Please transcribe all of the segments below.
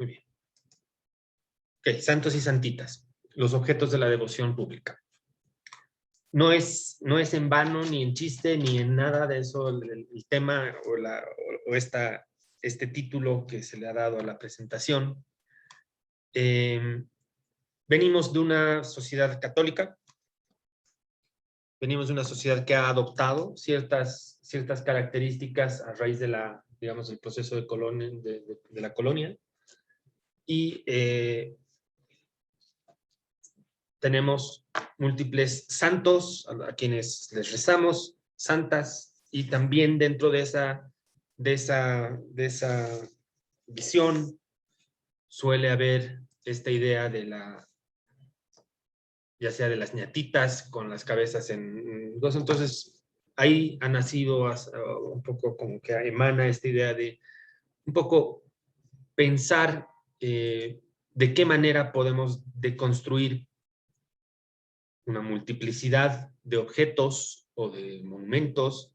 Muy bien. Ok, santos y santitas, los objetos de la devoción pública. No es en vano, ni en chiste, ni en nada de eso el tema o este título que se le ha dado a la presentación. Venimos de una sociedad católica, venimos de una sociedad que ha adoptado ciertas características a raíz de digamos, el proceso de la colonia, y tenemos múltiples santos a quienes les rezamos, santas, y también dentro de esa visión suele haber esta idea ya sea de las ñatitas con las cabezas en dos. Entonces ahí ha nacido un poco como que emana esta idea de un poco pensar de qué manera podemos deconstruir una multiplicidad de objetos o de monumentos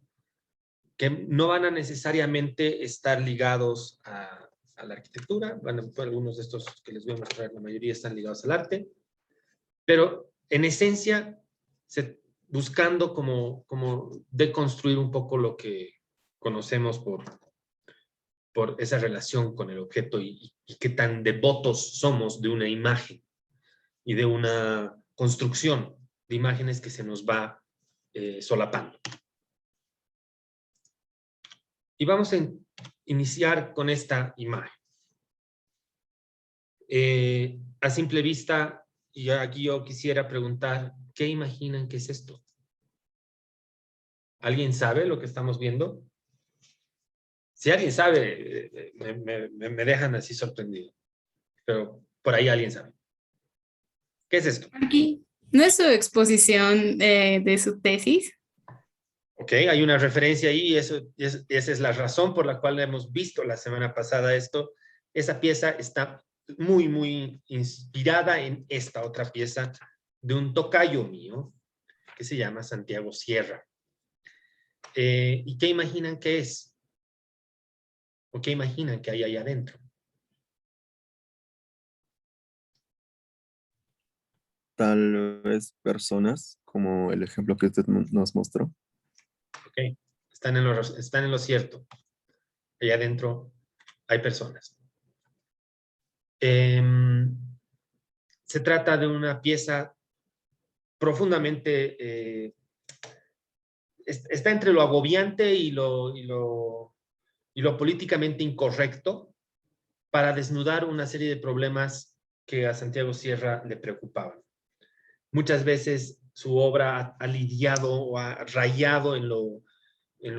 que no van a necesariamente estar ligados a la arquitectura. Algunos de estos que les voy a mostrar, la mayoría están ligados al arte, pero en esencia buscando como deconstruir un poco lo que conocemos por esa relación con el objeto y qué tan devotos somos de una imagen y de una construcción de imágenes que se nos va solapando. Y vamos a iniciar con esta imagen. A simple vista, y aquí yo quisiera preguntar, ¿qué imaginan que es esto? ¿Alguien sabe lo que estamos viendo? Si alguien sabe, me dejan así sorprendido. Pero por ahí alguien sabe. ¿Qué es esto? Aquí, ¿no es su exposición de su tesis? Ok, hay una referencia ahí y esa es la razón por la cual hemos visto la semana pasada esto. Esa pieza está muy, muy inspirada en esta otra pieza de un tocayo mío que se llama Santiago Sierra. ¿Y qué imaginan que es? ¿O qué imaginan que hay ahí adentro? Tal vez personas, como el ejemplo que usted nos mostró. Ok, están en lo cierto. Allá adentro hay personas. Se trata de una pieza profundamente, está entre lo agobiante y lo políticamente incorrecto para desnudar una serie de problemas que a Santiago Sierra le preocupaban. Muchas veces su obra ha lidiado o ha rayado en lo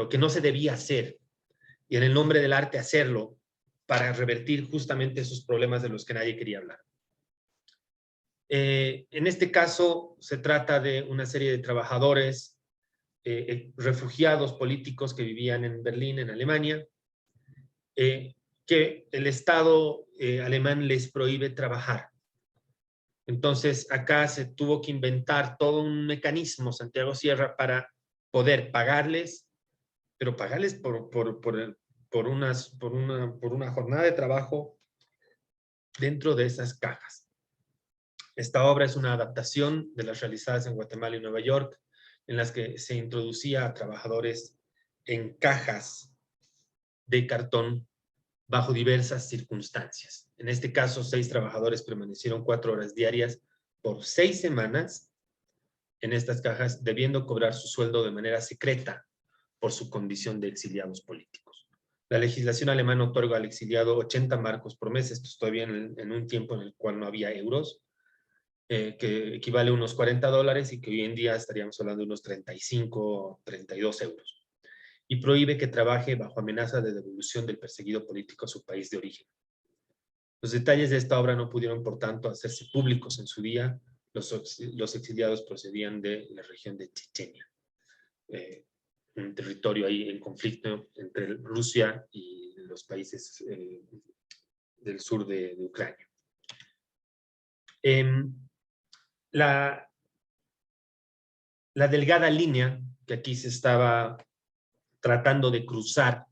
que no se debía hacer y en el nombre del arte hacerlo para revertir justamente esos problemas de los que nadie quería hablar. En este caso se trata de una serie de trabajadores refugiados políticos que vivían en Berlín, en Alemania, que el Estado alemán les prohíbe trabajar. Entonces acá se tuvo que inventar todo un mecanismo, Santiago Sierra, para poder pagarles, pero pagarles por una jornada de trabajo dentro de esas cajas. Esta obra es una adaptación de las realizadas en Guatemala y Nueva York, en las que se introducía a trabajadores en cajas de cartón bajo diversas circunstancias. En este caso, 6 trabajadores permanecieron 4 horas diarias por 6 semanas en estas cajas, debiendo cobrar su sueldo de manera secreta por su condición de exiliados políticos. La legislación alemana otorga al exiliado 80 marcos por mes, esto es todavía en un tiempo en el cual no había euros, que equivale a unos $40 y que hoy en día estaríamos hablando de unos 35, 32 euros. Y prohíbe que trabaje bajo amenaza de devolución del perseguido político a su país de origen. Los detalles de esta obra no pudieron, por tanto, hacerse públicos en su día. Los exiliados procedían de la región de Chechenia, un territorio ahí en conflicto entre Rusia y los países del sur de Ucrania. La delgada línea que aquí se estaba tratando de cruzar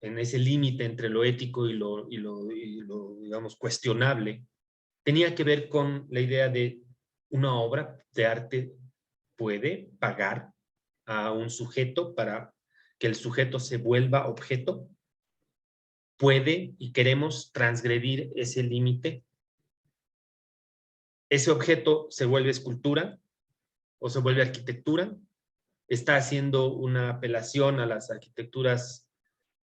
en ese límite entre lo ético y lo, digamos, cuestionable, tenía que ver con la idea de una obra de arte puede pagar a un sujeto para que el sujeto se vuelva objeto, puede y queremos transgredir ese límite. Ese objeto se vuelve escultura o se vuelve arquitectura, está haciendo una apelación a las arquitecturas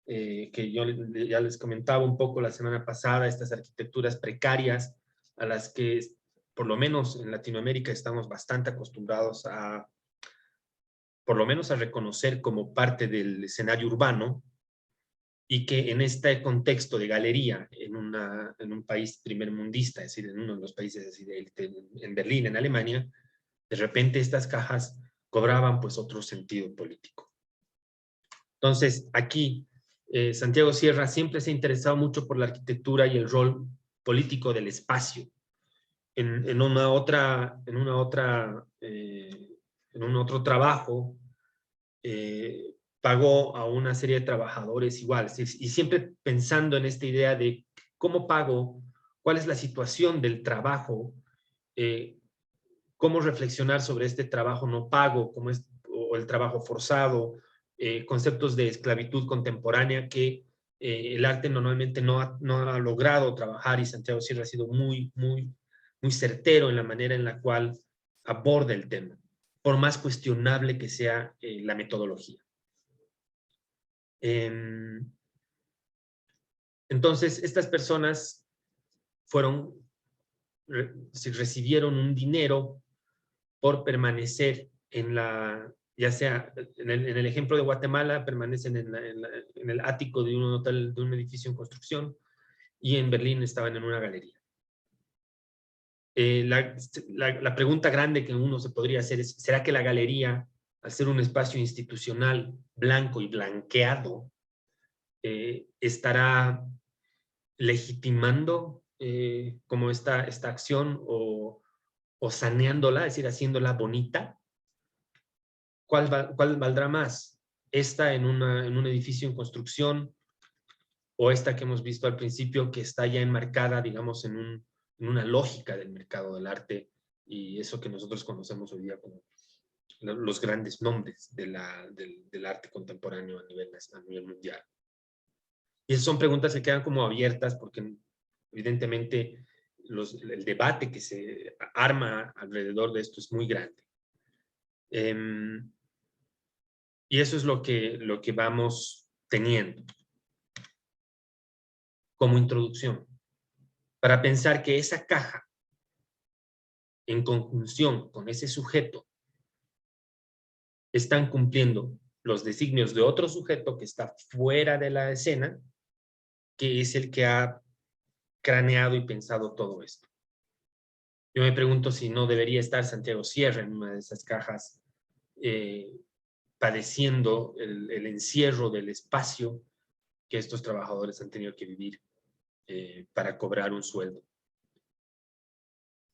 que yo ya les comentaba un poco la semana pasada, estas arquitecturas precarias a las que por lo menos en Latinoamérica estamos bastante acostumbrados a, por lo menos a reconocer como parte del escenario urbano, y que en este contexto de galería en un país primermundista, es decir, en uno de los países así en Berlín, en Alemania, de repente estas cajas cobraban pues otro sentido político. Entonces, aquí Santiago Sierra siempre se ha interesado mucho por la arquitectura y el rol político del espacio. En un otro trabajo, pagó a una serie de trabajadores iguales, y siempre pensando en esta idea de cómo pago, cuál es la situación del trabajo, cómo reflexionar sobre este trabajo no pago, o el trabajo forzado, conceptos de esclavitud contemporánea que el arte normalmente no ha logrado trabajar, y Santiago Sierra ha sido muy certero en la manera en la cual aborda el tema, por más cuestionable que sea la metodología. Entonces, estas personas recibieron un dinero por permanecer ya sea en el ejemplo de Guatemala, permanecen en el ático de un hotel, de un edificio en construcción, y en Berlín estaban en una galería. La pregunta grande que uno se podría hacer es, ¿será que la galería, al ser un espacio institucional blanco y blanqueado, estará legitimando como esta acción o saneándola, es decir, haciéndola bonita? ¿Cuál valdrá más? ¿Esta en un edificio en construcción, o esta que hemos visto al principio, que está ya enmarcada, digamos, en una lógica del mercado del arte, y eso que nosotros conocemos hoy día como los grandes nombres del arte contemporáneo a nivel mundial? Y esas son preguntas que quedan como abiertas porque evidentemente el debate que se arma alrededor de esto es muy grande. Y eso es lo que vamos teniendo como introducción, para pensar que esa caja, en conjunción con ese sujeto, están cumpliendo los designios de otro sujeto que está fuera de la escena, que es el que ha craneado y pensado todo esto. Yo me pregunto si no debería estar Santiago Sierra en una de esas cajas, padeciendo el encierro del espacio que estos trabajadores han tenido que vivir para cobrar un sueldo.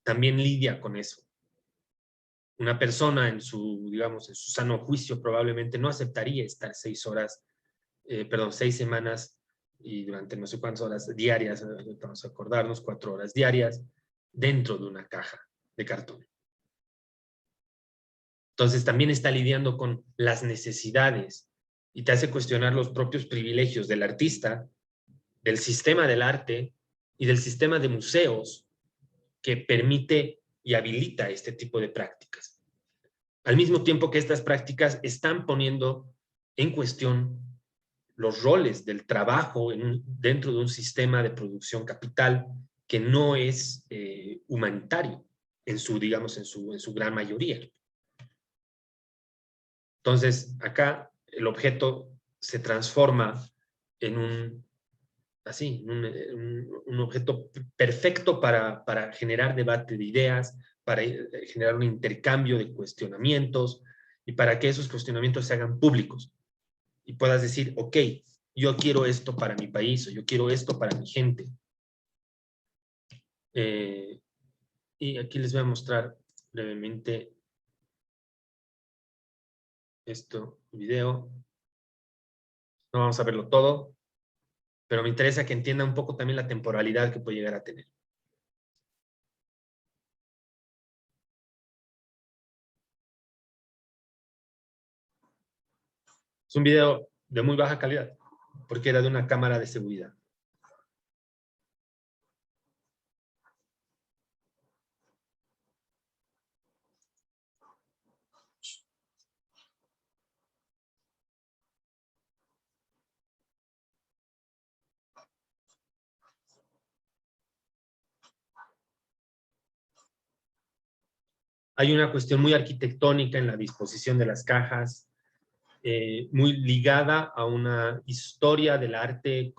También lidia con eso. Una persona en su sano juicio probablemente no aceptaría estar 6 semanas y durante no sé cuántas horas diarias, vamos a acordarnos, 4 horas diarias, dentro de una caja de cartón. Entonces también está lidiando con las necesidades y te hace cuestionar los propios privilegios del artista, del sistema del arte y del sistema de museos que permite y habilita este tipo de prácticas. Al mismo tiempo que estas prácticas están poniendo en cuestión los roles del trabajo dentro de un sistema de producción capital que no es humanitario en su gran mayoría. Entonces, acá el objeto se transforma en un objeto perfecto para generar debate de ideas, para generar un intercambio de cuestionamientos y para que esos cuestionamientos se hagan públicos y puedas decir, ok, yo quiero esto para mi país, o yo quiero esto para mi gente. Y aquí les voy a mostrar brevemente video. No vamos a verlo todo, pero me interesa que entienda un poco también la temporalidad que puede llegar a tener. Es un video de muy baja calidad, porque era de una cámara de seguridad. Hay una cuestión muy arquitectónica en la disposición de las cajas, muy ligada a una historia del arte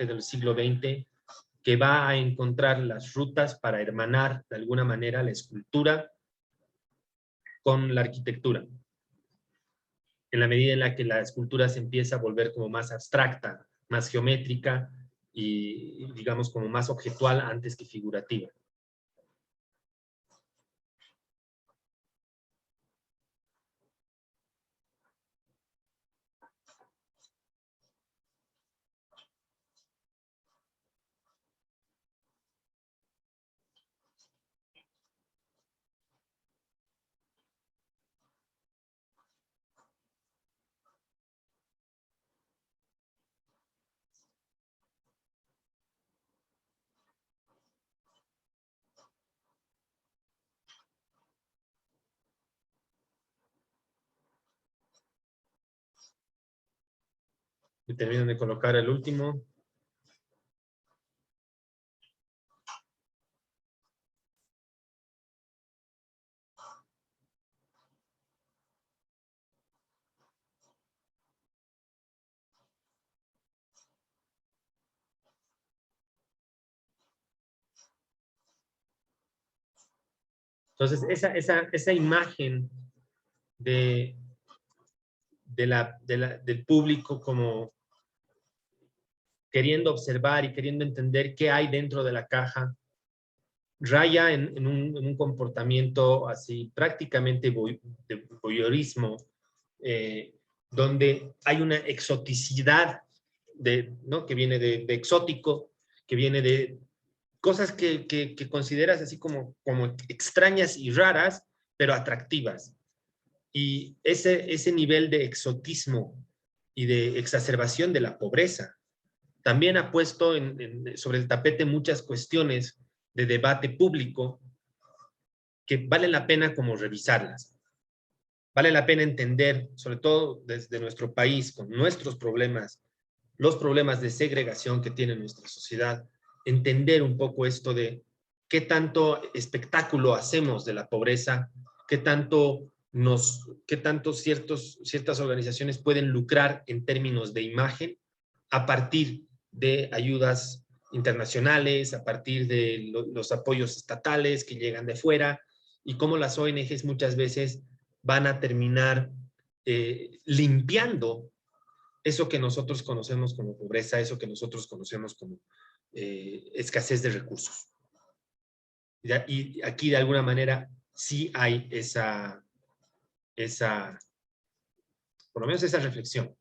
del siglo XX, que va a encontrar las rutas para hermanar de alguna manera la escultura con la arquitectura. En la medida en la que la escultura se empieza a volver como más abstracta, más geométrica y digamos como más objetual antes que figurativa. Y termino de colocar el último. Entonces, esa imagen del público como queriendo observar y queriendo entender qué hay dentro de la caja, raya en un comportamiento así prácticamente de voyeurismo, donde hay una exoticidad ¿no? que viene de exótico, que viene de cosas que consideras así como extrañas y raras, pero atractivas. Y ese nivel de exotismo y de exacerbación de la pobreza también ha puesto sobre el tapete muchas cuestiones de debate público que vale la pena como revisarlas. Vale la pena entender, sobre todo desde nuestro país, con nuestros problemas, los problemas de segregación que tiene nuestra sociedad, entender un poco esto de qué tanto espectáculo hacemos de la pobreza, qué tanto ciertas organizaciones pueden lucrar en términos de imagen a partir de ayudas internacionales, a partir de los apoyos estatales que llegan de fuera, y cómo las ONGs muchas veces van a terminar limpiando eso que nosotros conocemos como pobreza, eso que nosotros conocemos como escasez de recursos. Y aquí de alguna manera sí hay por lo menos esa reflexión.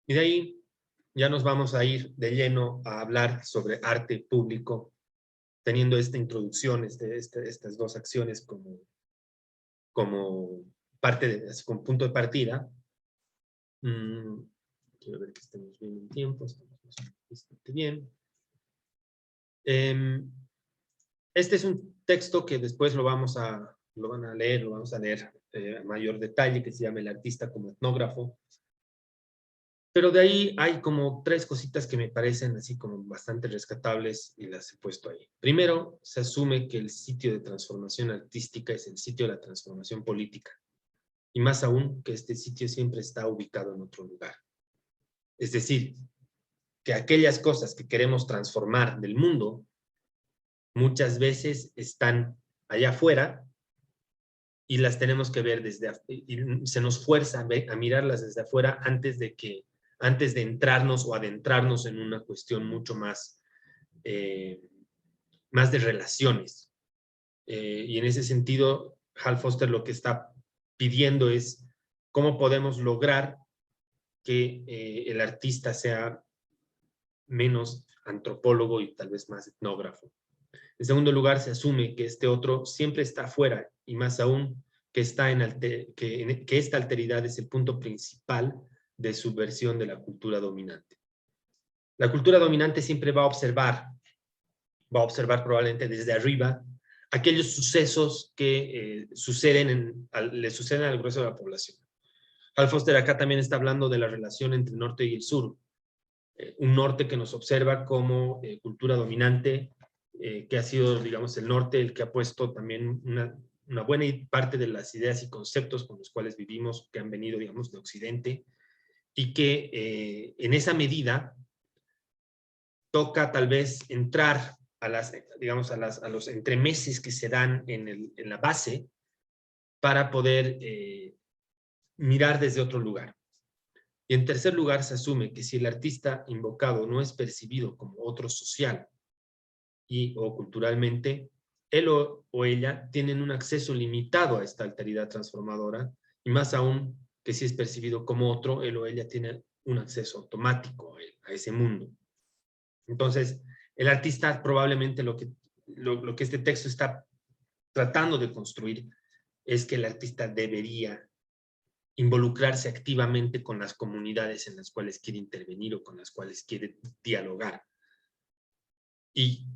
Y de ahí ya nos vamos a ir de lleno a hablar sobre arte público, teniendo esta introducción, estas dos acciones como como punto de partida. Quiero ver que estemos bien en tiempo, estamos bastante bien. Este es un texto que después lo vamos a leer a mayor detalle, que se llama El artista como etnógrafo. Pero de ahí hay como tres cositas que me parecen así como bastante rescatables y las he puesto ahí. Primero, se asume que el sitio de transformación artística es el sitio de la transformación política. Y más aún que este sitio siempre está ubicado en otro lugar. Es decir, que aquellas cosas que queremos transformar del mundo muchas veces están allá afuera y las tenemos que ver y se nos fuerza a mirarlas desde afuera antes antes de entrarnos o adentrarnos en una cuestión mucho más, más de relaciones. Y en ese sentido, Hal Foster lo que está pidiendo es cómo podemos lograr que el artista sea menos antropólogo y tal vez más etnógrafo. En segundo lugar, se asume que este otro siempre está afuera y más aún que, que esta alteridad es el punto principal de subversión de la cultura dominante. La cultura dominante siempre va a observar probablemente desde arriba aquellos sucesos que le suceden al grueso de la población. Hal Foster acá también está hablando de la relación entre el norte y el sur. Un norte que nos observa como cultura dominante, que ha sido, digamos, el norte el que ha puesto también una buena parte de las ideas y conceptos con los cuales vivimos, que han venido, digamos, de Occidente, y que en esa medida toca tal vez entrar a los entremeses que se dan en la base para poder mirar desde otro lugar. Y en tercer lugar, se asume que si el artista invocado no es percibido como otro social o culturalmente, él o ella tienen un acceso limitado a esta alteridad transformadora, y más aún que si es percibido como otro, él o ella tiene un acceso automático a ese mundo. Entonces, el artista probablemente lo que este texto está tratando de construir es que el artista debería involucrarse activamente con las comunidades en las cuales quiere intervenir o con las cuales quiere dialogar. Y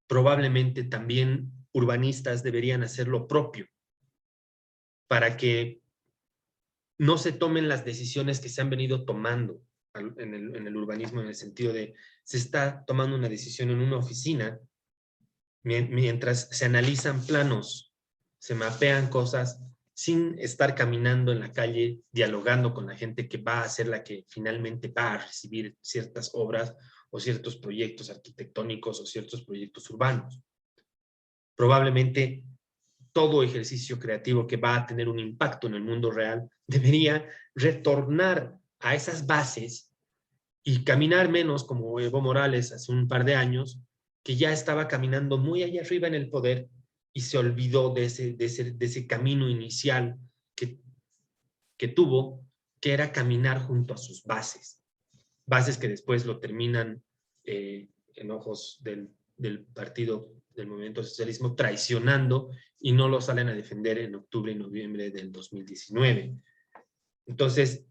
probablemente también urbanistas deberían hacer lo propio para que no se tomen las decisiones que se han venido tomando en el urbanismo, en el sentido de se está tomando una decisión en una oficina mientras se analizan planos, se mapean cosas sin estar caminando en la calle, dialogando con la gente que va a ser la que finalmente va a recibir ciertas obras o ciertos proyectos arquitectónicos o ciertos proyectos urbanos. Probablemente todo ejercicio creativo que va a tener un impacto en el mundo real debería retornar a esas bases y caminar menos como Evo Morales hace un par de años, que ya estaba caminando muy allá arriba en el poder y se olvidó de ese camino inicial que tuvo, que era caminar junto a sus bases. Bases que después lo terminan en ojos del partido del movimiento socialismo traicionando y no lo salen a defender en octubre y noviembre del 2019. Entonces,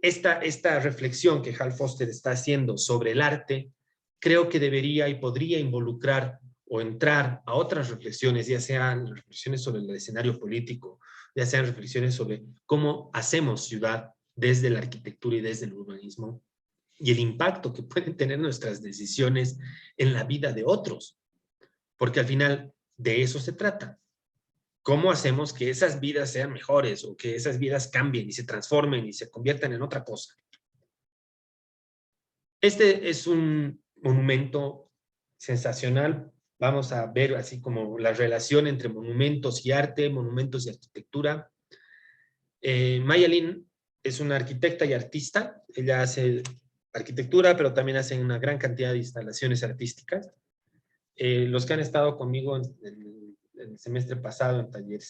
esta reflexión que Hal Foster está haciendo sobre el arte, creo que debería y podría involucrar o entrar a otras reflexiones, ya sean reflexiones sobre el escenario político, ya sean reflexiones sobre cómo hacemos ciudad desde la arquitectura y desde el urbanismo, y el impacto que pueden tener nuestras decisiones en la vida de otros, porque al final de eso se trata. ¿Cómo hacemos que esas vidas sean mejores o que esas vidas cambien y se transformen y se conviertan en otra cosa? Este es un monumento sensacional. Vamos a ver así como la relación entre monumentos y arte, monumentos y arquitectura. Maya Lin es una arquitecta y artista. Ella hace arquitectura, pero también hace una gran cantidad de instalaciones artísticas. Los que han estado conmigo en el semestre pasado en taller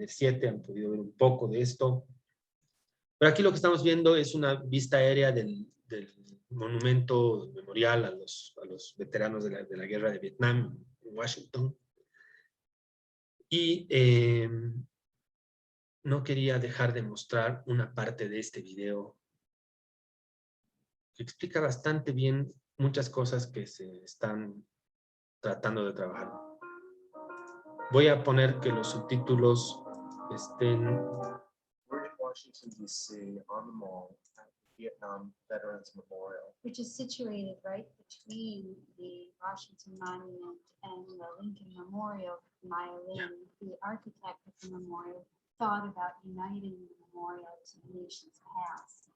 7 han podido ver un poco de esto. Pero aquí lo que estamos viendo es una vista aérea del monumento memorial a los veteranos de la guerra de Vietnam en Washington. Y no quería dejar de mostrar una parte de este video que explica bastante bien muchas cosas que se están tratando de trabajar. Voy a poner que los subtítulos estén... We're in Washington, D.C. on the mall at the Vietnam Veterans Memorial. Which is situated right between the Washington Monument and the Lincoln Memorial. Maya Lin, the architect of the memorial, thought about uniting the memorial to the nation's past.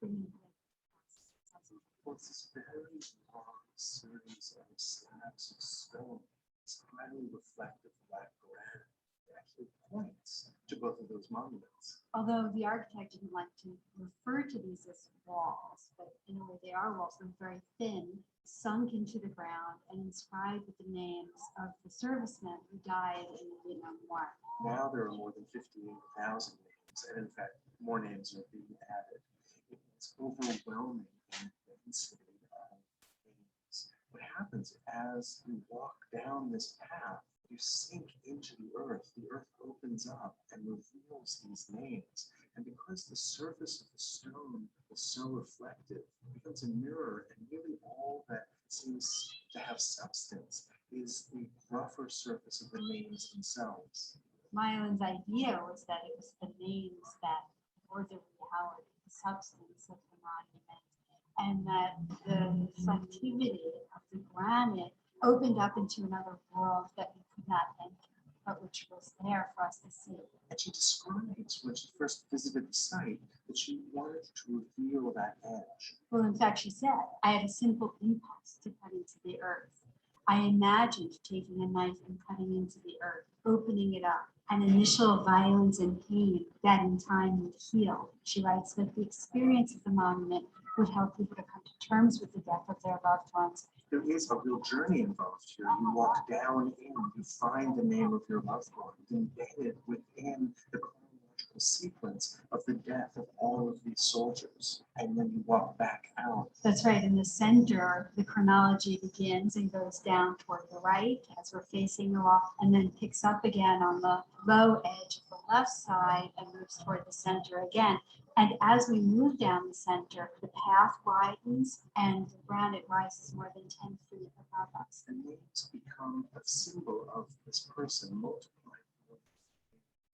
It's this very long series of slabs of stone. It's highly reflective black granite. It actually points to both of those monuments. Although the architect didn't like to refer to these as walls, but in a way they are walls. They're very thin, sunk into the ground, and inscribed with the names of the servicemen who died in the Vietnam War. Now there are more than 58,000 names, and in fact, more names are being added. It's overwhelming in the density of names. What happens as you walk down this path, you sink into the earth opens up and reveals these names. And because the surface of the stone is so reflective, it becomes a mirror, and really all that seems to have substance is the rougher surface of the names themselves. Mylan's idea was that it was the names that were the reality, the substance of the monument, and that the reflectivity of the granite opened up into another world that we could not enter, but which was there for us to see. And she describes when she first visited the site that she wanted to reveal that edge. Well, in fact, she said, I had a simple impulse to cut into the earth. I imagined taking a knife and cutting into the earth, opening it up, an initial violence and pain that in time would heal. She writes that the experience of the monument would help people to come to terms with the death of their loved ones. There is a real journey involved here. You walk down in, you find the name of your loved one, embedded within the chronological sequence of the death of all of these soldiers. And then you walk back out. That's right. In the center, the chronology begins and goes down toward the right as we're facing the wall, and then picks up again on the low edge of the left side and moves toward the center again. And as we move down the center, the path widens and the granite rises more than 10 feet above us. The names become a symbol of this person multiplied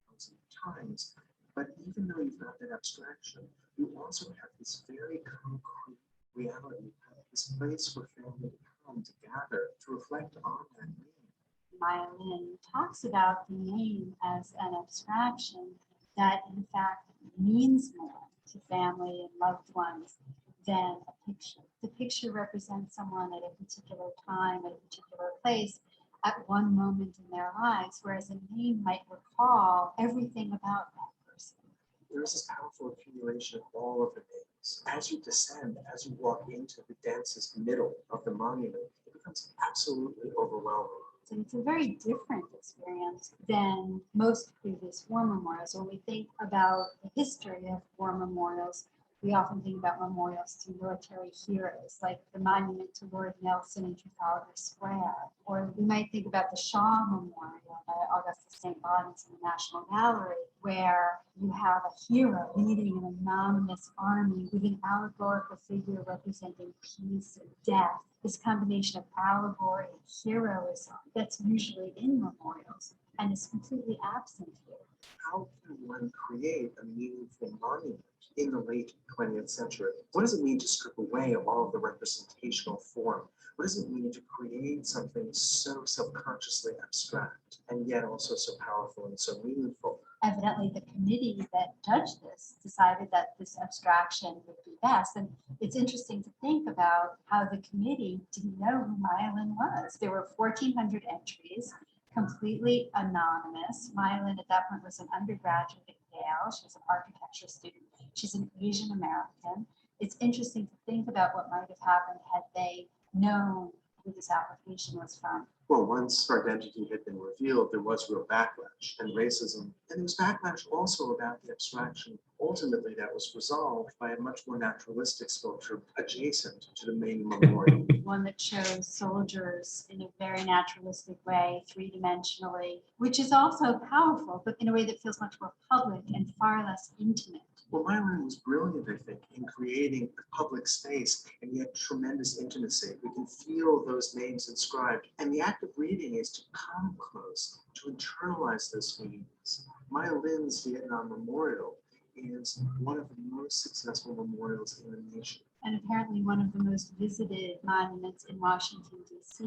thousands of times. But even though you've got that abstraction, you also have this very concrete reality, this place where family come to gather to reflect on that name. Maya Lin talks about the name as an abstraction that in fact means more to family and loved ones than a picture. The picture represents someone at a particular time, at a particular place, at one moment in their lives, whereas a name might recall everything about that person. There is this powerful accumulation of all of the names. As you descend, as you walk into the densest middle of the monument, it becomes absolutely overwhelming. And it's a very different experience than most previous war memorials. When we think about the history of war memorials, we often think about memorials to military heroes, like the monument to Lord Nelson in Trafalgar Square. Or we might think about the Shaw Memorial by Augustus St. Gaudens in the National Gallery, where you have a hero leading an anonymous army with an allegorical figure representing peace and death. This combination of allegory and heroism that's usually in memorials and is completely absent here. How can one create a meaningful monument in the late 20th century? What does it mean to strip away all of the representational form? What does it mean to create something so subconsciously abstract and yet also so powerful and so meaningful? Evidently, the committee that judged this decided that this abstraction would be best. And it's interesting to think about how the committee didn't know who Maya Lin was. There were 1,400 entries, completely anonymous. Maya Lin at that point was an undergraduate at Yale. She was an architecture student. She's an Asian American. It's interesting to think about what might have happened had they known who this application was from. Well, once her identity had been revealed, there was real backlash and racism. And there was backlash also about the abstraction. Ultimately, that was resolved by a much more naturalistic sculpture adjacent to the main memorial. One that shows soldiers in a very naturalistic way, three-dimensionally, which is also powerful, but in a way that feels much more public and far less intimate. Well, Maya Lin was brilliant, I think, in creating a public space and yet tremendous intimacy. We can feel those names inscribed. And the act of reading is to come close, to internalize those meanings. Maya Lin's Vietnam Memorial is one of the most successful memorials in the nation. And apparently one of the most visited monuments in Washington, D.C.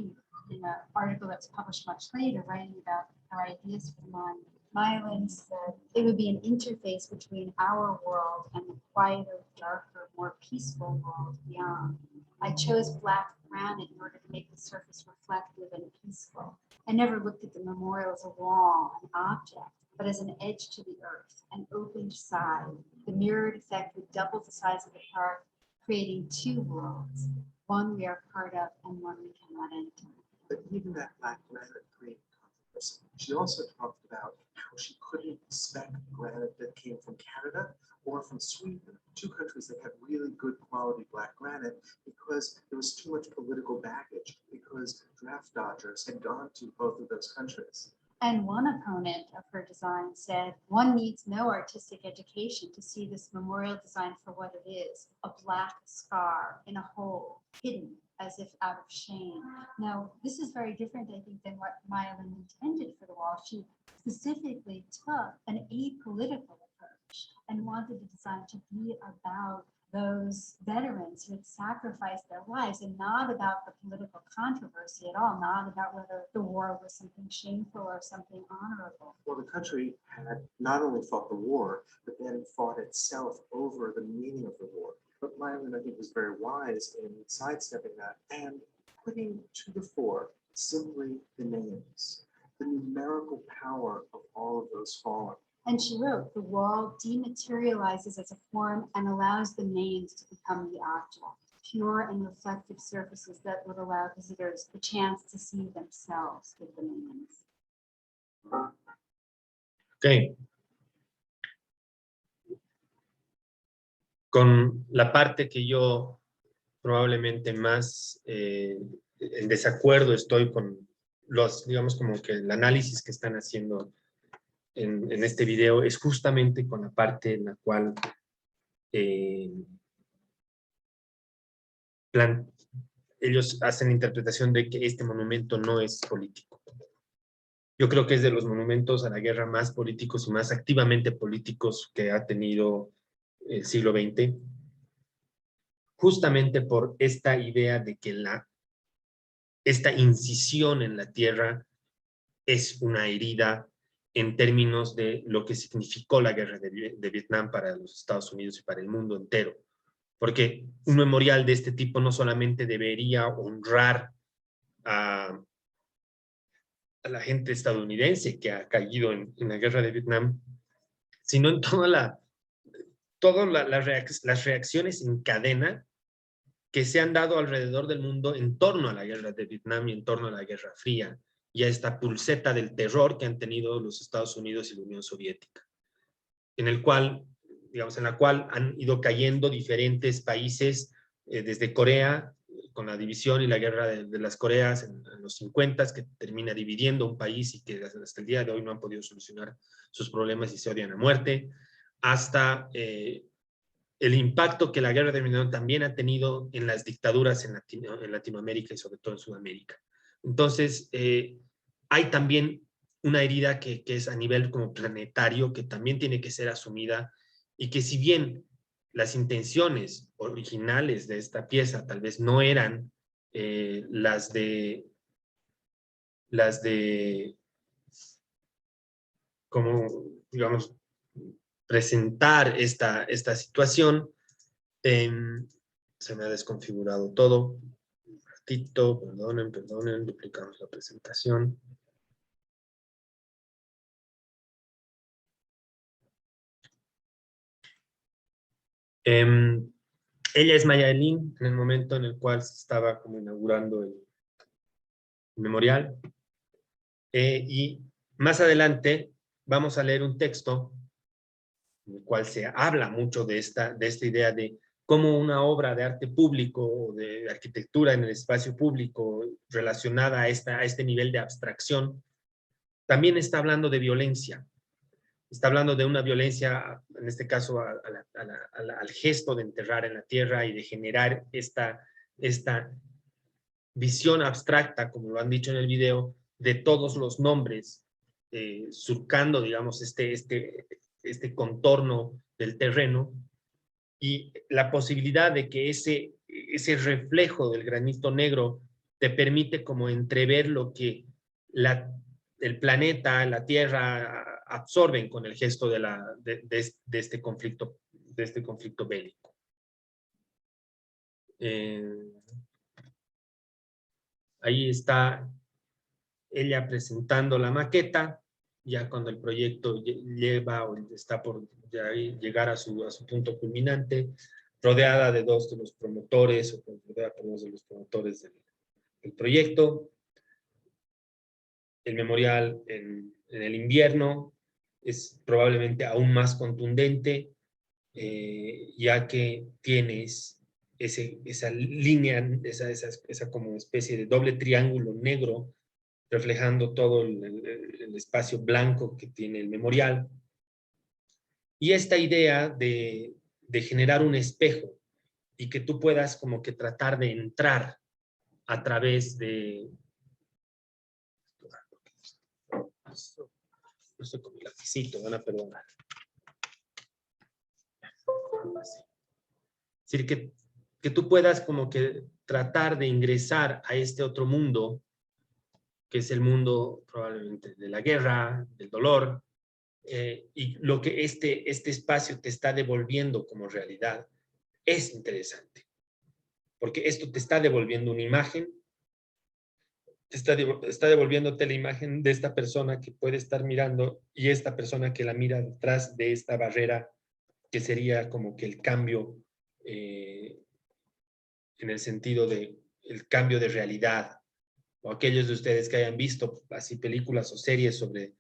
In an article that was published much later, writing about her ideas for the monument. Maya Lin said it would be an interface between our world and the quieter, darker, more peaceful world beyond. I chose black granite in order to make the surface reflective and peaceful. I never looked at the memorial as a wall, an object, but as an edge to the earth, an opened side. The mirrored effect would double the size of the park, creating two worlds, one we are part of and one we cannot enter. But even that black granite created controversy. She also talked about how she couldn't expect granite that came from Canada or from Sweden, two countries that had really good quality black granite, because there was too much political baggage, because draft dodgers had gone to both of those countries. And one opponent of her design said, one needs no artistic education to see this memorial design for what it is, a black scar in a hole, hidden as if out of shame. Now, this is very different, I think, than what Maya Lin intended for the wall. She specifically took an apolitical approach and wanted the design to be about those veterans who had sacrificed their lives and not about the political controversy at all, not about whether the war was something shameful or something honorable. Well, the country had not only fought the war, but then fought itself over the meaning of the war. But Maya Lin, I think, was very wise in sidestepping that and putting to the fore simply the names, the numerical power of all of those fallen. And she wrote, the wall dematerializes as a form and allows the names to become the object, pure and reflective surfaces that would allow visitors the chance to see themselves with the names. Ok. Con la parte que yo probablemente más en desacuerdo estoy con los, digamos, como que el análisis que están haciendo en este video es justamente con la parte en la cual ellos hacen la interpretación de que este monumento no es político. Yo creo que es de los monumentos a la guerra más políticos y más activamente políticos que ha tenido el siglo XX, justamente por esta idea de que esta incisión en la tierra es una herida en términos de lo que significó la guerra de Vietnam para los Estados Unidos y para el mundo entero. Porque un memorial de este tipo no solamente debería honrar a la gente estadounidense que ha caído en la guerra de Vietnam, sino en las reacciones en cadena que se han dado alrededor del mundo en torno a la guerra de Vietnam y en torno a la Guerra Fría y a esta pulseta del terror que han tenido los Estados Unidos y la Unión Soviética, en la cual han ido cayendo diferentes países, desde Corea, con la división y la guerra de las Coreas en los 50, que termina dividiendo un país y que hasta el día de hoy no han podido solucionar sus problemas y se odian a muerte, hasta el impacto que la guerra de Vietnam también ha tenido en las dictaduras en Latinoamérica y sobre todo en Sudamérica. Entonces, hay también una herida que es a nivel como planetario, que también tiene que ser asumida, y que si bien las intenciones originales de esta pieza tal vez no eran las de como, digamos, presentar esta situación, se me ha desconfigurado todo. Un ratito, perdonen, duplicamos la presentación. Ella es Maya Lin en el momento en el cual se estaba como inaugurando el memorial. Y más adelante vamos a leer un texto en el cual se habla mucho de esta idea de cómo una obra de arte público o de arquitectura en el espacio público relacionada a este nivel de abstracción también está hablando de violencia. Está hablando de una violencia, en este caso, al gesto de enterrar en la tierra y de generar esta visión abstracta, como lo han dicho en el video, de todos los nombres, surcando, digamos, este contorno del terreno, y la posibilidad de que ese reflejo del granito negro te permite como entrever lo que el planeta, la Tierra absorben con el gesto de este conflicto bélico. Ahí está ella presentando la maqueta, ya cuando el proyecto lleva o está por llegar a su punto culminante, rodeada de dos de los promotores, o rodeada por dos de los promotores del proyecto. El memorial en el invierno es probablemente aún más contundente, ya que tienes esa línea, esa como especie de doble triángulo negro, reflejando todo el espacio blanco que tiene el memorial. Y esta idea de generar un espejo y que tú puedas como que tratar de entrar a través de... No estoy con mi lapicito, van a perdonar. Es decir, que tú puedas como que tratar de ingresar a este otro mundo, que es el mundo probablemente de la guerra, del dolor, y lo que este espacio te está devolviendo como realidad es interesante. Porque esto te está devolviendo una imagen, está devolviéndote la imagen de esta persona que puede estar mirando y esta persona que la mira detrás de esta barrera, que sería como que el cambio en el sentido de el cambio de realidad. O aquellos de ustedes que hayan visto así películas o series sobre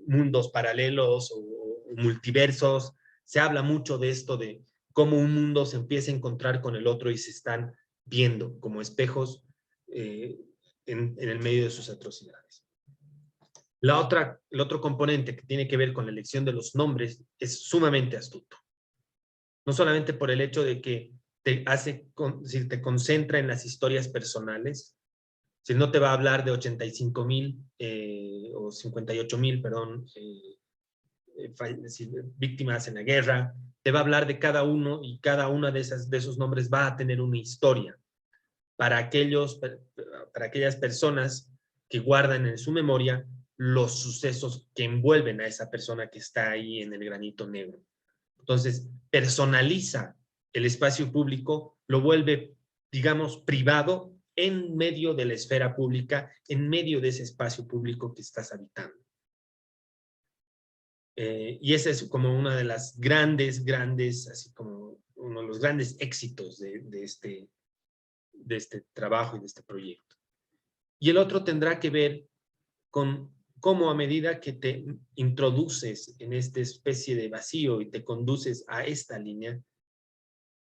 mundos paralelos o multiversos, se habla mucho de esto de cómo un mundo se empieza a encontrar con el otro y se están viendo como espejos en el medio de sus atrocidades. El otro componente que tiene que ver con la elección de los nombres es sumamente astuto. No solamente por el hecho de que te te concentra en las historias personales, si no te va a hablar de 85,000 o 58,000, perdón, víctimas en la guerra, te va a hablar de cada uno y cada una de esos nombres va a tener una historia para aquellas personas que guardan en su memoria los sucesos que envuelven a esa persona que está ahí en el granito negro. Entonces, personaliza el espacio público, lo vuelve, digamos, privado en medio de la esfera pública, en medio de ese espacio público que estás habitando. Y ese es como una de las grandes, así como uno de los grandes éxitos de este trabajo y de este proyecto. Y el otro tendrá que ver con cómo a medida que te introduces en esta especie de vacío y te conduces a esta línea,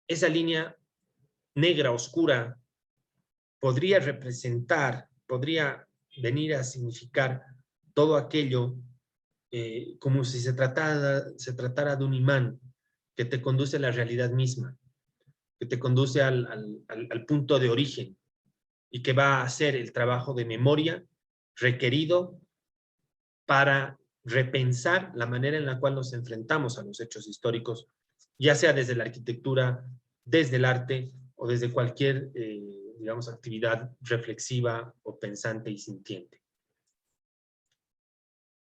esa línea negra, oscura, podría venir a significar todo aquello como si se tratara de un imán que te conduce a la realidad misma, que te conduce al punto de origen y que va a hacer el trabajo de memoria requerido para repensar la manera en la cual nos enfrentamos a los hechos históricos, ya sea desde la arquitectura, desde el arte o desde cualquier, digamos, actividad reflexiva o pensante y sintiente.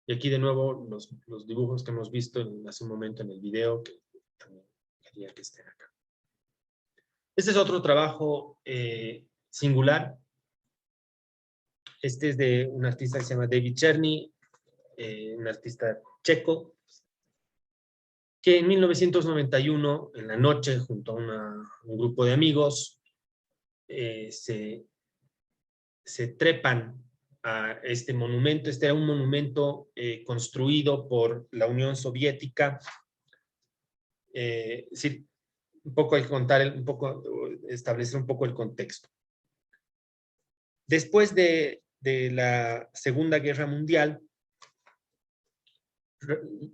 Y aquí de nuevo los dibujos que hemos visto hace un momento en el video, que también quería que estén acá. Este es otro trabajo singular. Este es de un artista que se llama David Czerny, un artista checo, que en 1991, en la noche, junto a un grupo de amigos, se trepan a este monumento. Este era un monumento construido por la Unión Soviética. Es decir, un poco hay que contar, establecer un poco el contexto. Después de la Segunda Guerra Mundial,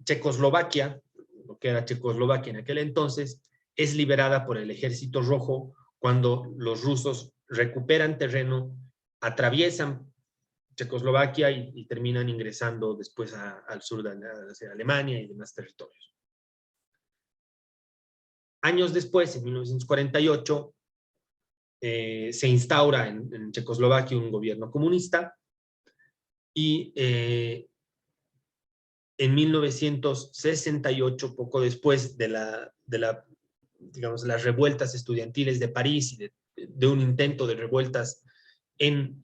Checoslovaquia, lo que era Checoslovaquia en aquel entonces, es liberada por el Ejército Rojo cuando los rusos recuperan terreno, atraviesan Checoslovaquia y terminan ingresando después al sur hacia Alemania y demás territorios. Años después, en 1948, se instaura en Checoslovaquia un gobierno comunista y en 1968, poco después de digamos, las revueltas estudiantiles de París y de un intento de revueltas en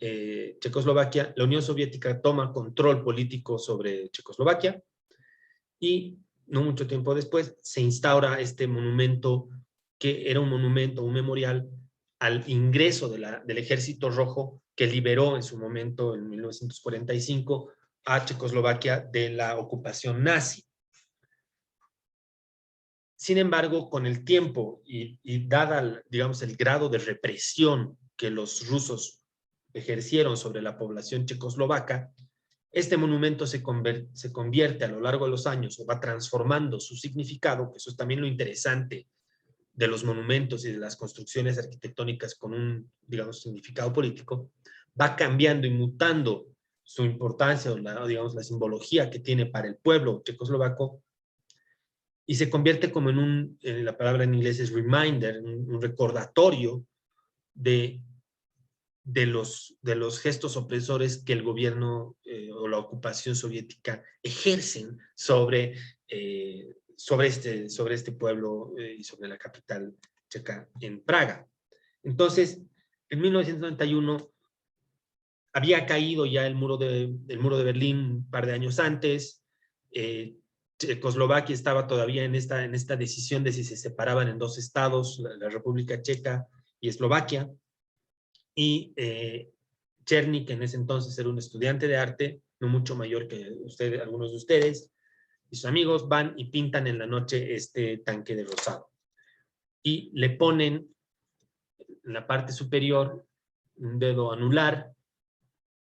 Checoslovaquia, la Unión Soviética toma control político sobre Checoslovaquia y no mucho tiempo después se instaura este monumento que era un monumento, un memorial al ingreso del Ejército Rojo que liberó en su momento, en 1945, a Checoslovaquia de la ocupación nazi. Sin embargo, con el tiempo y dada, digamos, el grado de represión que los rusos ejercieron sobre la población checoslovaca, este monumento se convierte a lo largo de los años o va transformando su significado, que eso es también lo interesante de los monumentos y de las construcciones arquitectónicas con un, digamos, significado político, va cambiando y mutando su importancia o digamos, la simbología que tiene para el pueblo checoslovaco y se convierte como en la palabra en inglés es reminder, un recordatorio de los gestos opresores que el gobierno o la ocupación soviética ejercen sobre este pueblo y sobre la capital checa en Praga. Entonces, en 1991 había caído ya el muro de Berlín un par de años antes. Checoslovaquia estaba todavía en esta decisión de si se separaban en dos estados, la República Checa y Eslovaquia. Y Cherny, que en ese entonces era un estudiante de arte, no mucho mayor que algunos de ustedes, y sus amigos van y pintan en la noche este tanque de rosado. Y le ponen en la parte superior un dedo anular,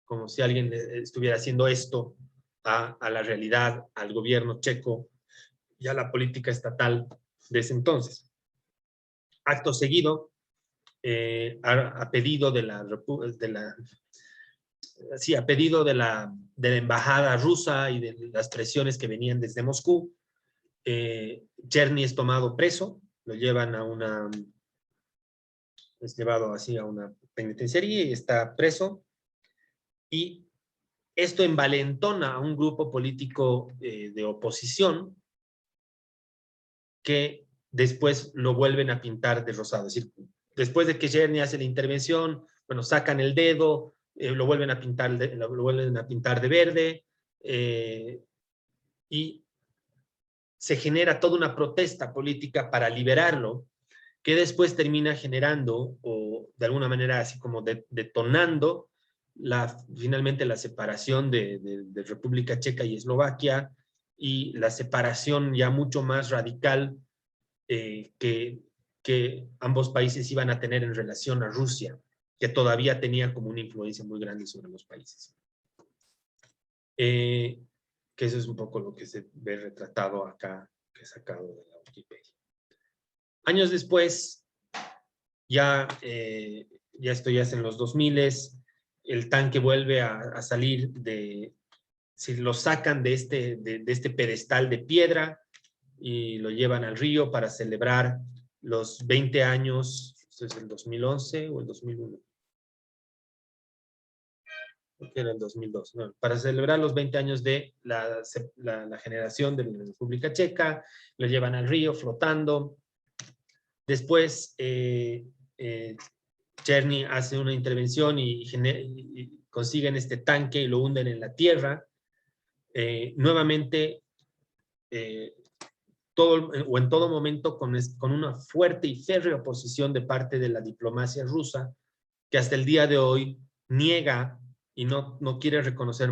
como si alguien estuviera haciendo esto a la realidad, al gobierno checo y a la política estatal de ese entonces. Acto seguido, a pedido de la embajada rusa y de las presiones que venían desde Moscú, Cherny es tomado preso, lo llevan es llevado así a una penitenciaría y está preso, y esto envalentona a un grupo político de oposición que después lo vuelven a pintar de rosado. Es decir, después de que Cherny hace la intervención, bueno, sacan el dedo, lo vuelven a pintar de verde, y se genera toda una protesta política para liberarlo, que después termina generando, o de alguna manera así como detonando, finalmente la separación de República Checa y Eslovaquia, y la separación ya mucho más radical que ambos países iban a tener en relación a Rusia, que todavía tenía como una influencia muy grande sobre los países. Que eso es un poco lo que se ve retratado acá, que he sacado de la Wikipedia. Años después, ya esto ya es en los 2000, el tanque vuelve a salir si lo sacan de este pedestal de piedra y lo llevan al río para celebrar los 20 años, ¿esto es el 2011 o el 2001? Creo que era el 2002, no, para celebrar los 20 años de la generación de la República Checa, lo llevan al río flotando. Después, Cherny hace una intervención y consiguen este tanque y lo hunden en la tierra. Nuevamente, en todo momento con una fuerte y férrea oposición de parte de la diplomacia rusa, que hasta el día de hoy niega y no quiere reconocer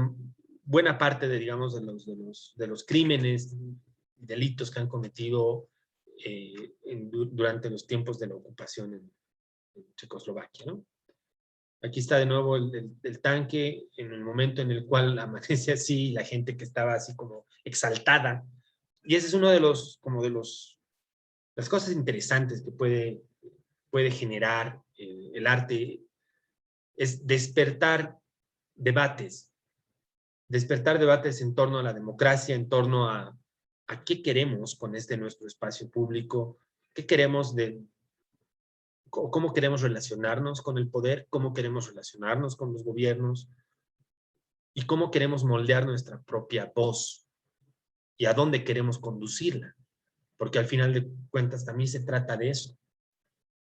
buena parte digamos, de los crímenes y delitos que han cometido durante los tiempos de la ocupación en Checoslovaquia, ¿no? Aquí está de nuevo el tanque en el momento en el cual amanece así, la gente que estaba así como exaltada. Y ese es uno de las cosas interesantes que puede generar el arte, es despertar debates en torno a la democracia, en torno a qué queremos con nuestro espacio público, qué queremos cómo queremos relacionarnos con el poder, cómo queremos relacionarnos con los gobiernos y cómo queremos moldear nuestra propia voz y a dónde queremos conducirla. Porque al final de cuentas también se trata de eso,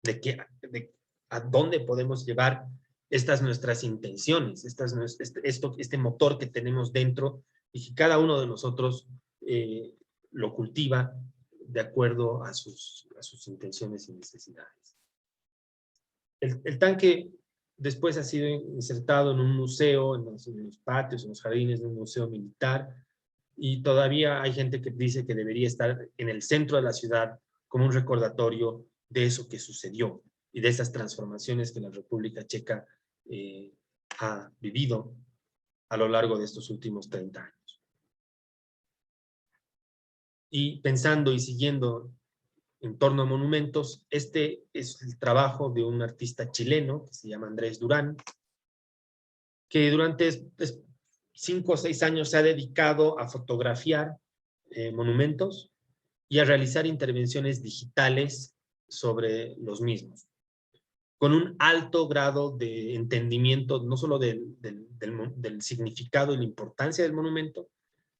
de a dónde podemos llevar estas nuestras intenciones, este motor que tenemos dentro y que cada uno de nosotros lo cultiva de acuerdo a sus intenciones y necesidades. El tanque después ha sido insertado en un museo, en los patios, en los jardines de un museo militar, y todavía hay gente que dice que debería estar en el centro de la ciudad como un recordatorio de eso que sucedió y de esas transformaciones que la República Checa ha vivido a lo largo de estos últimos 30 años. Y pensando y siguiendo en torno a monumentos, este es el trabajo de un artista chileno que se llama Andrés Durán, que durante 5 o 6 años se ha dedicado a fotografiar monumentos y a realizar intervenciones digitales sobre los mismos, con un alto grado de entendimiento, no solo del significado y la importancia del monumento,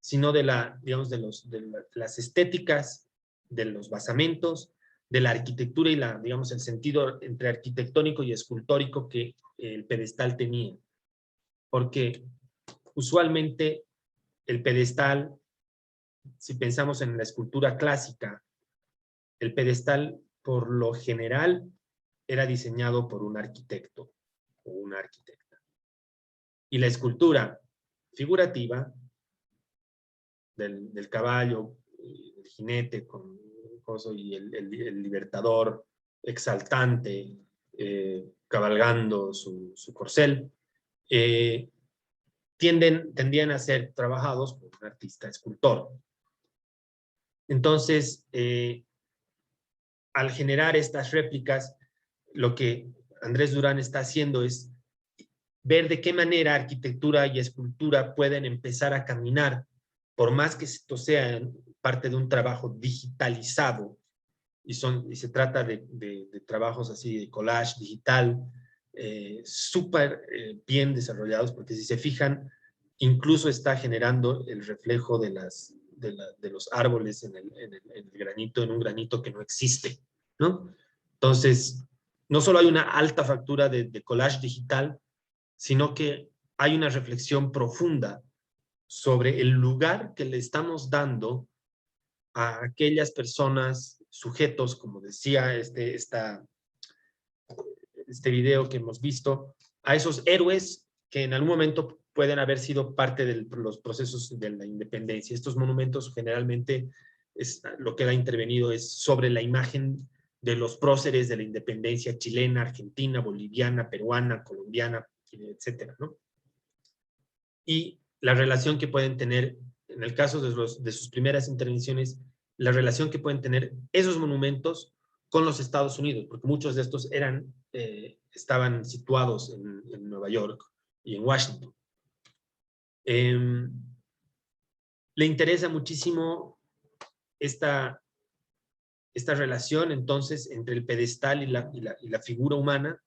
sino de las estéticas, de los basamentos, de la arquitectura y el sentido entre arquitectónico y escultórico que el pedestal tenía. Porque usualmente el pedestal, si pensamos en la escultura clásica, el pedestal por lo general era diseñado por un arquitecto o una arquitecta. Y la escultura figurativa del caballo, el jinete con coso, y el libertador exaltante cabalgando su corcel, tendían a ser trabajados por un artista escultor. Entonces, al generar estas réplicas, lo que Andrés Durán está haciendo es ver de qué manera arquitectura y escultura pueden empezar a caminar, por más que esto sea parte de un trabajo digitalizado, y se trata de trabajos así de collage digital, súper bien desarrollados, porque si se fijan, incluso está generando el reflejo de los árboles en el granito, en un granito que no existe, ¿no? Entonces, no solo hay una alta factura de collage digital, sino que hay una reflexión profunda sobre el lugar que le estamos dando a aquellas personas, sujetos, como decía este video que hemos visto, a esos héroes que en algún momento pueden haber sido parte de los procesos de la independencia. Estos monumentos generalmente lo que ha intervenido es sobre la imagen de los próceres de la independencia chilena, argentina, boliviana, peruana, colombiana, etcétera, ¿no? Y la relación que pueden tener, en el caso de sus primeras intervenciones, la relación que pueden tener esos monumentos con los Estados Unidos, porque muchos de estos estaban situados en Nueva York y en Washington. Le interesa muchísimo esta relación, entonces, entre el pedestal y la figura humana,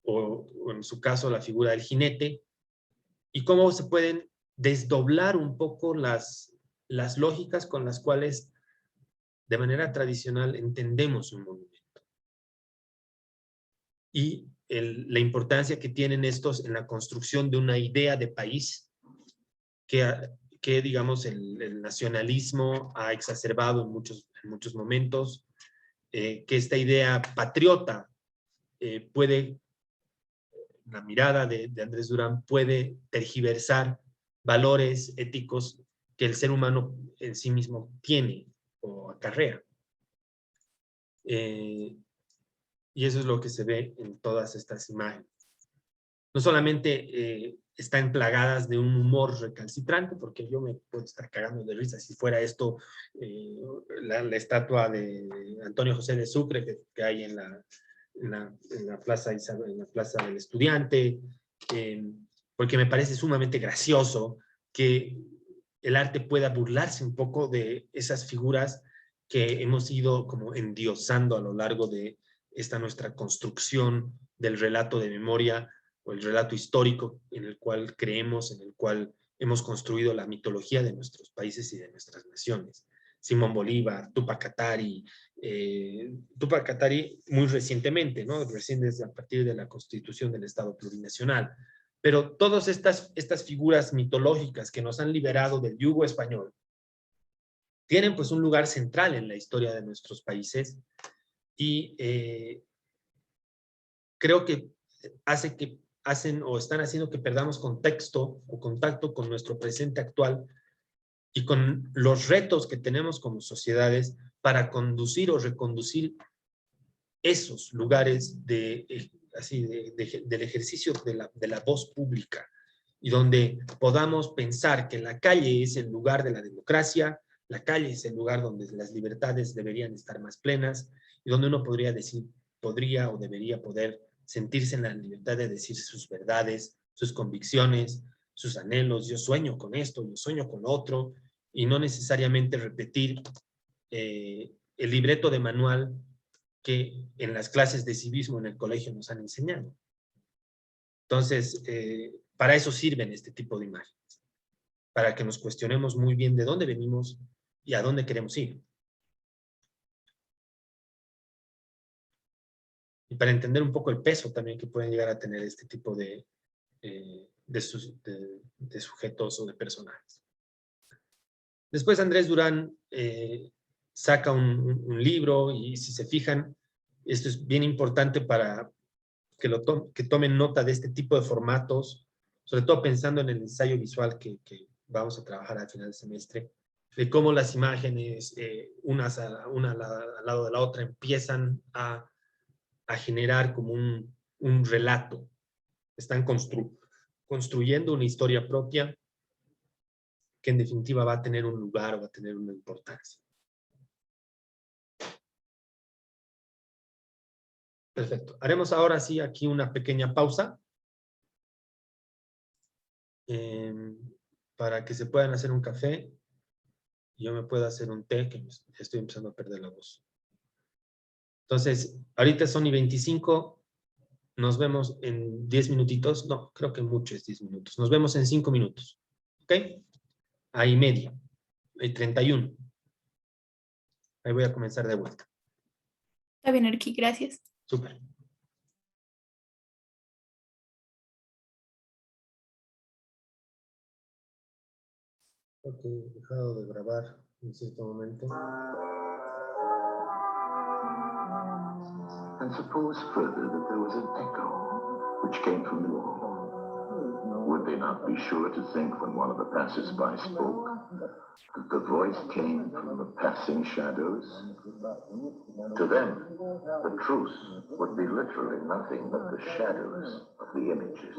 o en su caso la figura del jinete, y cómo se pueden desdoblar un poco las lógicas con las cuales de manera tradicional entendemos un monumento. Y la importancia que tienen estos en la construcción de una idea de país que digamos, el nacionalismo ha exacerbado en muchos momentos, que esta idea patriota la mirada de Andrés Durán puede tergiversar valores éticos que el ser humano en sí mismo tiene o acarrea. Y eso es lo que se ve en todas estas imágenes. No solamente están plagadas de un humor recalcitrante, porque yo me puedo estar cagando de risa si fuera esto la estatua de Antonio José de Sucre que hay en la plaza del Estudiante, porque me parece sumamente gracioso que el arte pueda burlarse un poco de esas figuras que hemos ido como endiosando a lo largo de esta nuestra construcción del relato de memoria o el relato histórico en el cual creemos, en el cual hemos construido la mitología de nuestros países y de nuestras naciones. Simón Bolívar, Tupac Katari, Túpac Katari muy recientemente, ¿no? Recién desde a partir de la constitución del Estado plurinacional. Pero todas estas figuras mitológicas que nos han liberado del yugo español tienen pues un lugar central en la historia de nuestros países y creo que hacen o están haciendo que perdamos contexto o contacto con nuestro presente actual y con los retos que tenemos como sociedades para conducir o reconducir esos lugares del ejercicio de la voz pública y donde podamos pensar que la calle es el lugar de la democracia, la calle es el lugar donde las libertades deberían estar más plenas y donde uno podría decir, podría o debería poder sentirse en la libertad de decir sus verdades, sus convicciones, sus anhelos. Yo sueño con esto, yo sueño con lo otro, y no necesariamente repetir el libreto de manual que en las clases de civismo en el colegio nos han enseñado. Entonces, para eso sirven este tipo de imágenes, para que nos cuestionemos muy bien de dónde venimos y a dónde queremos ir. Y para entender un poco el peso también que pueden llegar a tener este tipo de sujetos o de personajes. Después Andrés Durán saca un libro y si se fijan, esto es bien importante para que tomen nota de este tipo de formatos, sobre todo pensando en el ensayo visual que vamos a trabajar al final del semestre, de cómo las imágenes, una al lado de la otra, empiezan a generar como un relato. Están construyendo una historia propia que en definitiva va a tener un lugar o va a tener una importancia. Perfecto. Haremos ahora sí aquí una pequeña pausa para que se puedan hacer un café y yo me pueda hacer un té, que estoy empezando a perder la voz. Entonces, ahorita son y 25, nos vemos en 10 minutitos. No, creo que mucho es 10 minutos. Nos vemos en 5 minutos. ¿Ok? Ahí media. Hay 31. Ahí voy a comenzar de vuelta. Está bien, Arqui, gracias. Súper. Ok, he dejado de grabar en cierto momento. And suppose further that there was an echo which came from the wall. Would they not be sure to think when one of the passers-by spoke that the voice came from the passing shadows? To them, the truth would be literally nothing but the shadows of the images.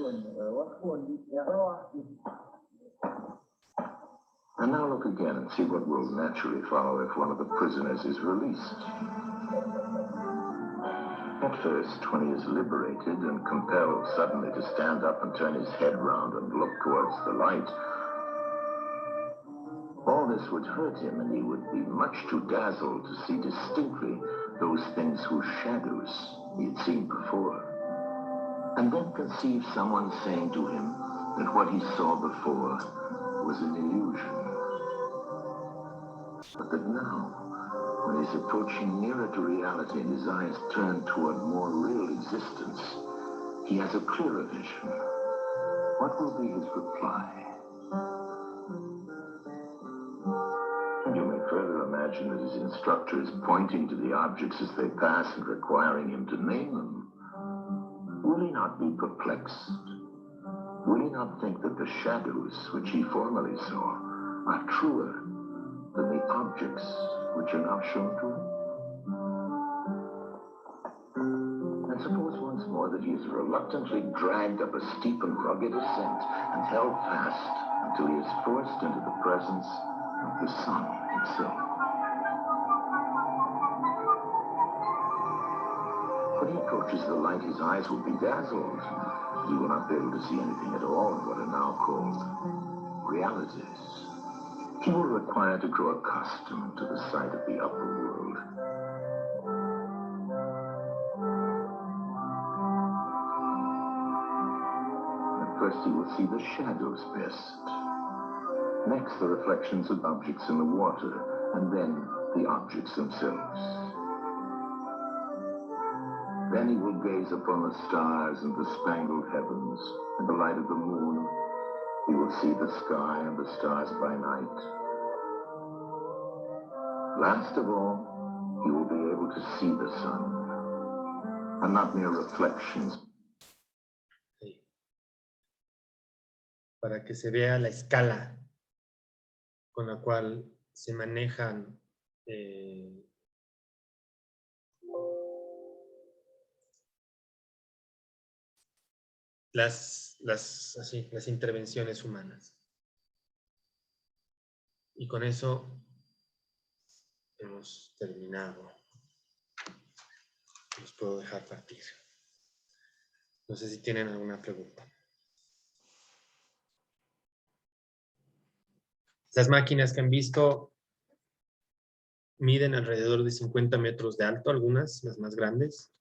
And now look again and see what will naturally follow if one of the prisoners is released. At first, when he is liberated and compelled suddenly to stand up and turn his head round and look towards the light, all this would hurt him and he would be much too dazzled to see distinctly those things whose shadows he had seen before. And then conceive someone saying to him that what he saw before was an illusion. But that now, when he's approaching nearer to reality and his eyes turn toward more real existence, he has a clearer vision. What will be his reply? And you may further imagine that his instructor is pointing to the objects as they pass and requiring him to name them. Will he not be perplexed? Will he not think that the shadows which he formerly saw are truer than the objects which are now shown to him? And suppose once more that he is reluctantly dragged up a steep and rugged ascent and held fast until he is forced into the presence of the sun himself. When he approaches the light, his eyes will be dazzled. He will not be able to see anything at all in what are now called realities. He will require to grow accustomed to the sight of the upper world. At first he will see the shadows best. Next the reflections of objects in the water, and then the objects themselves. Then he will gaze upon the stars and the spangled heavens and the light of the moon. He will see the sky and the stars by night. Last of all, he will be able to see the sun, and not mere reflections. Sí. Para que se vea la escala con la cual se manejan las intervenciones humanas. Y con eso hemos terminado. Los puedo dejar partir. No sé si tienen alguna pregunta. Las máquinas que han visto miden alrededor de 50 metros de alto, algunas, las más grandes.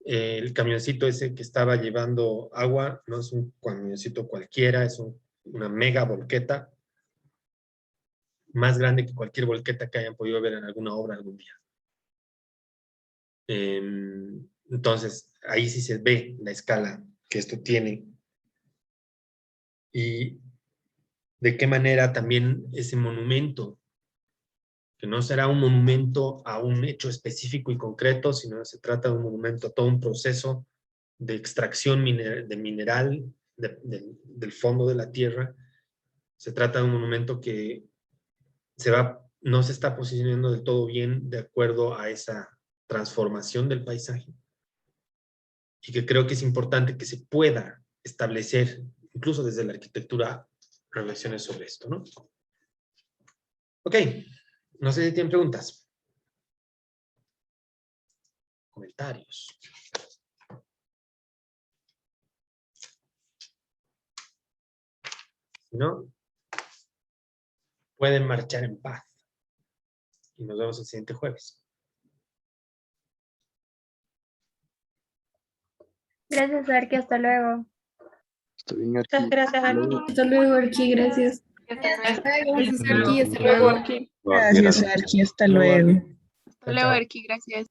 El camioncito ese que estaba llevando agua no es un camioncito cualquiera, es una mega volqueta, más grande que cualquier volqueta que hayan podido ver en alguna obra algún día. Entonces, ahí sí se ve la escala que esto tiene. Y de qué manera también ese monumento, que no será un monumento a un hecho específico y concreto, sino se trata de un monumento a todo un proceso de extracción de mineral del fondo de la tierra. Se trata de un monumento que no se está posicionando del todo bien de acuerdo a esa transformación del paisaje. Y que creo que es importante que se pueda establecer, incluso desde la arquitectura, reflexiones sobre esto, ¿no? Ok, no sé si tienen preguntas. Comentarios. Si no, pueden marchar en paz. Y nos vemos el siguiente jueves. Gracias, Arqui, hasta luego. Está bien aquí. Muchas gracias, Arqui. Hasta luego, Arqui, gracias. Gracias, Gracias, Arqui, hasta Hasta luego, luego. Arqui. Gracias, Arqui. Hasta luego. Hasta luego, Arqui, gracias.